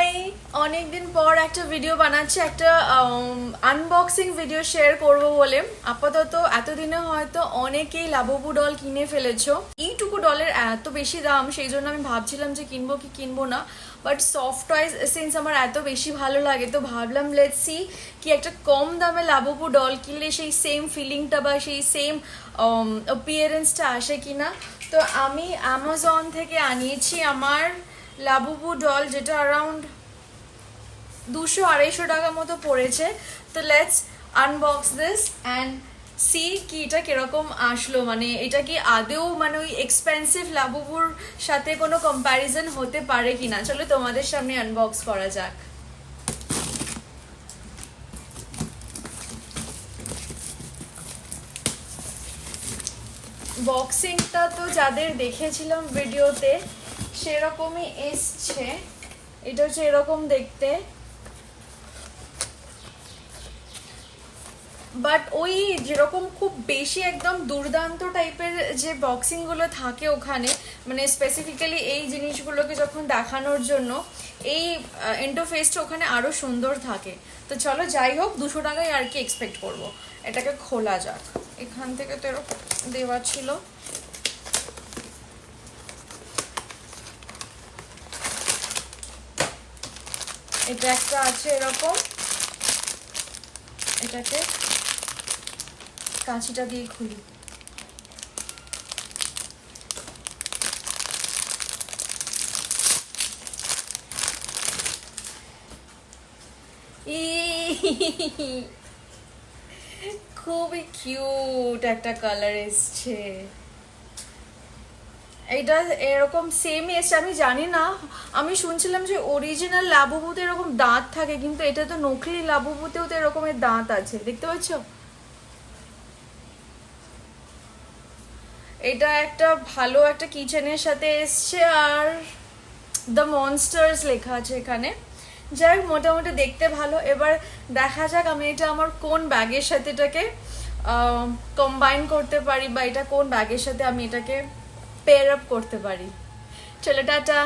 High, অনেকদিন পর একটা ভিডিও বানাচ্ছি, একটা আনবক্সিং ভিডিও শেয়ার করব বলে। আপাতত এতদিনে হয়তো অনেকেই লাবুবু ডল কিনে ফেলেছো। এইটুকু ডলের এত বেশি দাম, সেই জন্য আমি ভাবছিলাম যে কিনবো কি কিনবো না, বাট সফট টয়েস সিন্স আমার এত বেশি ভালো লাগে, তো ভাবলাম লেটস সি কি একটা কম দামে লাবুবু ডল কিনলে সেই সেম ফিলিংটা বা সেই সেম অ্যাপিয়ারেন্সটা আসে কিনা। তো আমি অ্যামাজন থেকে আনিয়েছি আমার লাবুবু ডল, যেটা অ্যারাউন্ড 200-250 টাকা মতো পড়েছে। তো let's unbox this and see কি এটা কিরকম আসলো, মানে এটা কি আদেও মানে ওই এক্সপেন্সিভ লাবুবুর সাথে কোনো কম্প্যারিজন হতে পারে কিনা। চলো তোমাদের সামনে আনবক্স করা যাক। বক্সিংটা তো যাদের দেখেছিলাম ভিডিওতে সেরকমই এসছে। এটা হচ্ছে এরকম দেখতে, বাট ওই যেরকম খুব বেশি একদম দুর্দান্ত টাইপের যে বক্সিংগুলো থাকে ওখানে, মানে স্পেসিফিক্যালি এই জিনিসগুলোকে যখন দেখানোর জন্য এই ইন্টারফেসটা ওখানে আরও সুন্দর থাকে। তো চলো যাই হোক, 200 টাকায় আর কি এক্সপেক্ট করব। এটাকে খোলা যাক। এখান থেকে তো এরকম দেওয়া ছিল। এটা একটা আছে এরকম, এটাকে কাঁচিটা দিয়ে খুলি। খুবই কিউট একটা কালার এসছে। এটা এরকম সেমই এসছে, আমি জানি না, আমি শুনছিলাম যে অরিজিনাল লাবুবুতে এরকম দাঁত থাকে, কিন্তু এটা তো নকলি লাবুবুতেও তো এরকমের দাঁত আছে, দেখতে পাচ্ছ। এটা একটা ভালো একটা কিচেনের সাথে এসছে, আর দ্য মনস্টার্স লেখা আছে এখানে। যাই হোক, মোটামুটি দেখতে ভালো। এবার দেখা যাক আমি এটা আমার কোন ব্যাগের সাথে এটাকে কম্বাইন করতে পারি, বা এটা কোন ব্যাগের সাথে আমি এটাকে পেয়ার আপ করতে পারি। চলো টাটা।